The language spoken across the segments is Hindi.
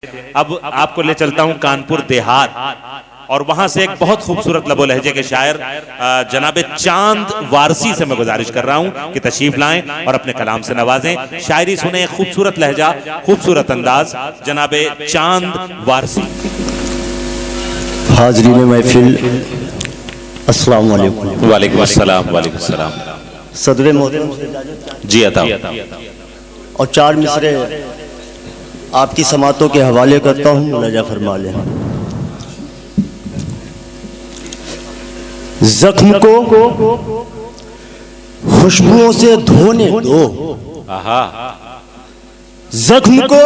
अब आपको ले चलता हूं कानपुर देहात और वहां से एक बहुत खूबसूरत लबो लहजे के शायर जनाबे चांद वारसी से मैं गुजारिश कर रहा हूं कि तशरीफ लाएं और अपने कलाम से नवाजें। शायरी सुने, खूबसूरत लहजा, खूबसूरत अंदाज, जनाबे चांद वारसी। हाजरीन महफिल, अस्सलाम वालेकुम। वालेकुम अस्सलाम। वालेकुम अस्सलाम। सदर मोहतरम जी अता और चार मिसरे आपकी समातों के हवाले करता हूँ, मुलाजा फरमा लें। जख्म को खुशबुओं से धोने दो, जख्म को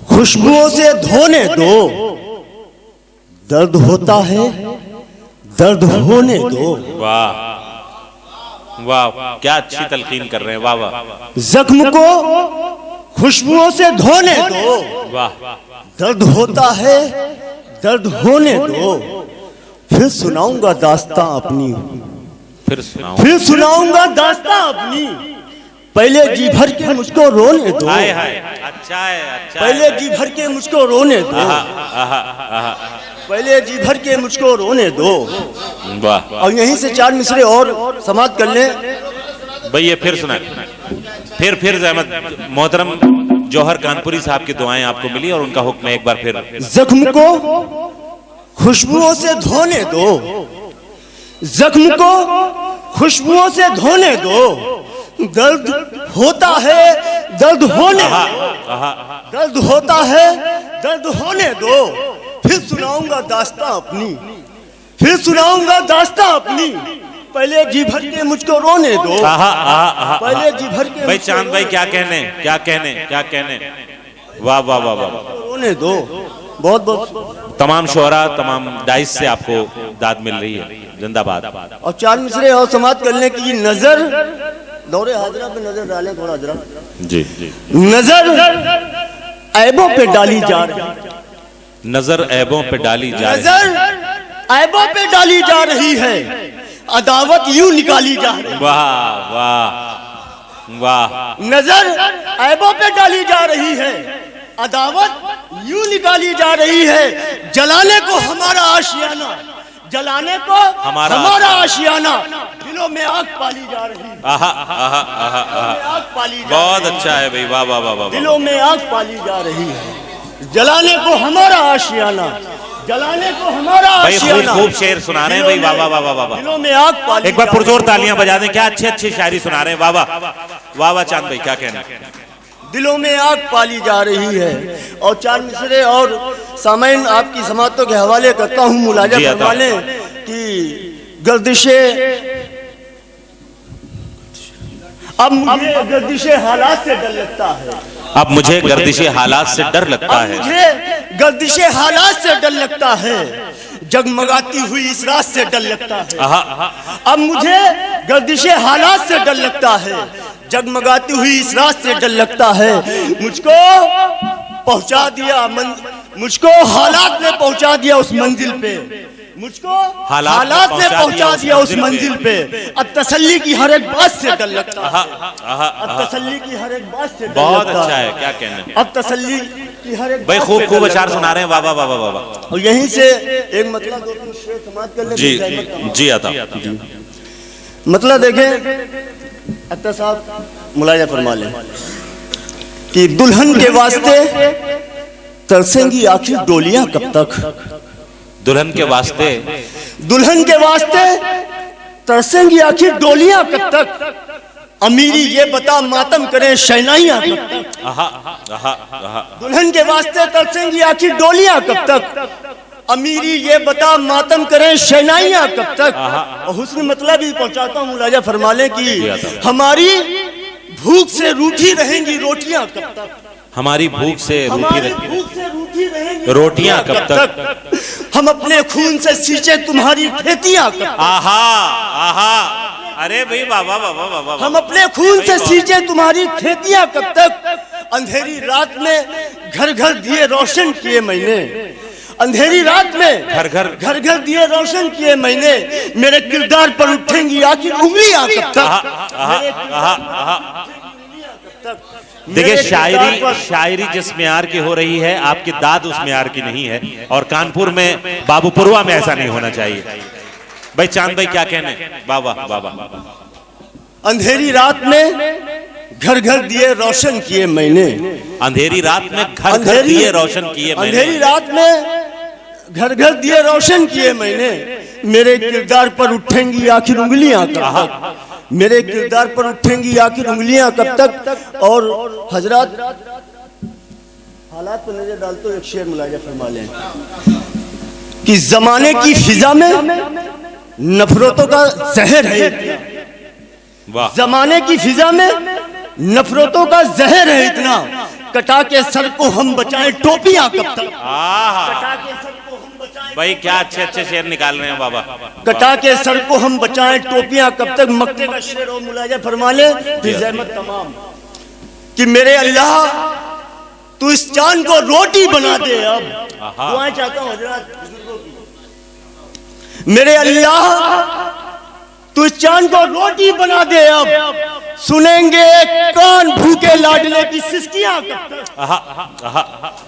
खुशबुओं से धोने दो, दर्द होता है दर्द होने दो। वाह वाह, क्या अच्छी तलकीन कर रहे हैं। वाह वाह। जख्म को खुशबुओं से धोने दो, वाह। दर्द होता है दर्द होने दो, फिर सुनाऊंगा दास्तां अपनी, फिर सुनाऊंगा दास्तां अपनी। पहले जी भर के मुझको रोने दो, हाय हाय, अच्छा है, अच्छा पहले जी भर के मुझको रोने दो, पहले जी भर के मुझको रोने दो। वाह। और यहीं से चार मिसरे और समाप्त कर लें। भाई ये फिर सुना, फिर जहमत मोहतरम जौहर कानपुरी साहब की दुआएं आपको मिली और उनका हुक्म एक बार फिर। जख्म को खुशबुओं से धोने दो, जख्म को खुशबुओं से धोने दो, दर्द होता है दर्द होने दो, दर्द होता है दर्द होने दो, फिर सुनाऊंगा दास्तां अपनी, फिर सुनाऊंगा दास्तां अपनी। पहले जी भर के मुझको रोने दो, पहले जी भर के। भाई चांद भाई क्या कहने, क्या कहने, क्या कहने। वाह वाह वाह वाह। रोने दो। बहुत बहुत तमाम शोहरा, तमाम डाइस से आपको दाद मिल रही है। जिंदाबाद। और चार मिसरे और समाप्त करने की नजर दौरे हाजरा पे नजर डालें थोड़ा जरा। जी जी। नजर ऐबों पे डाली जा रही, नजर ऐबों पे डाली जा रही, नजर ऐबों पे डाली जा रही है, अदावत यूं निकाली जा रही है। वाह वाह वाह। नजर ऐबों पे डाली जा रही है, अदावत यूं निकाली जा रही है। जलाने को हमारा आशियाना, जलाने को हमारा आशियाना, दिलों में आग पाली जा रही है। आहा आहा आहा आहा। आग पाली जा बहुत रही है। अच्छा है भाई। वाह वाह वाह वाह। दिलों में आग पाली जा रही है। जलाने को हमारा आशियाना, जलाने को हमारा भाई आशियाना। खूब शेर सुना रहे हैं भाई। वाह वाह वाह वाह वाह। दिलों में आग पाली। एक बार पुरजोर तालियां बजा दें। क्या अच्छी अच्छी शायरी सुना रहे हैं। वाह वाह वाह वाह। चांद भाई क्या कहना। दिलों में आग पाली जा रही है। और चार मिसरे और सामईन आपकी समातों के हवाले करता हूँ, मुलाजा फरमा लें कि गर्दिशे, अब मुझे गर्दिशे हालात से डर लगता है, अब मुझे गर्दिशे हालात से डर लगता है, मुझे गर्दिशे हालात से डर लगता है, जगमगाती हुई इस रात से डर लगता है। अब मुझे गर्दिशे हालात से डर लगता है, जगमगाती हुई इस रात से डर लगता है। मुझको पहुंचा दिया मुझको हालात ने पहुंचा दिया उस मंजिल पे, मुझको हालात ने पहुंचा दिया उस मंजिल पे। अब तसल्ली की हर एक बात से डर लगता है, अब तसल्ली की हर एक बात से बहुत अच्छा है। क्या कहना। अब तसल्ली की हर एक भाई खूब खूब अचार सुना रहे हैं। वाह वाह वाह वाह वाह। और यहीं से एक मतलब दो तीन शेर समाप्त कर ले। जी जी आता। मतलब देखें अत्ता साहब, मुलाजा फरमा लें कि दुल्हन के वास्ते तरसेंगी आखिर डोलियां कब तक, दुल्हन के वास्ते, दुल्हन के वास्ते तरसेंगी आखिर डोलियां कब तक, अमीरी ये बता मातम करें शहनाइयां कब तक। दुल्हन के वास्ते तरसेंगी आखिर डोलियां कब तक, अमीरी ये बता मातम करें शहनाइयां कब तक। और हुस्न मतलब भी पहुंचाता हूँ, मुलाजा फरमा लें कि हमारी भूख से रूठी रहेंगी रोटियां कब तक, हमारी भूख से रूठी रहेंगी रोटियां कब तक, हम अपने खून से सींचे तुम्हारी खेतियां कब तक। आहा आहा। अरे भाई वाह वाह वाह वाह वाह। हम अपने खून से सींचे तुम्हारी खेतियां कब तक, अंधेरी रात में घर घर दिए रोशन किए मैंने, अंधेरी रात में घर घर दिए रोशन किए मैंने, मेरे किरदार पर उठेंगी आखिर उंगलियां कब तक, देखिए, शायरी जिस म्यार की हो रही है, आपकी दाद उस म्यार की नहीं है। और कानपुर में, बाबूपुरवा में ऐसा नहीं होना चाहिए। भाई चांद भाई क्या कहने? बाबा बाबा। अंधेरी रात में घर घर दिए रोशन किए मैंने। अंधेरी रात में घर घर दिए रोशन किए मैंने। अंधेरी रात में घर घर दिए रोशन किए मैंने। मेरे किरदार पर उठेंगी आखिर उंगलियां कब तक? मेरे किरदार पर उठेंगी आखिर उंगलियां कब तक? और हजरत हालात पर नजर डालते हो, एक शेर मुलाजा फरमा लें कि जमाने की फिजा में नफरतों का जहर है। जमाने की फिजा में नफरतों का जहर है इतना, कटा के सर को हम बचाएं टोपियां कब तक? कटा के सर को हम बचाएं। भाई क्या अच्छे अच्छे शेर निकाल रहे हैं बाबा। कटा के सर को हम बचाएं टोपियां कब तक? मक्के का शेर और मुलाजा फरमा ले जहमत तमाम कि मेरे अल्लाह तू इस चांद को रोटी बना दे। अब दुआएं चाहता हूं हजरत बुजुर्गों की। मेरे अल्लाह तू इस चांद को रोटी बना दे। अब सुनेंगे कान भूखे लाडले की सिसकियां कब तक?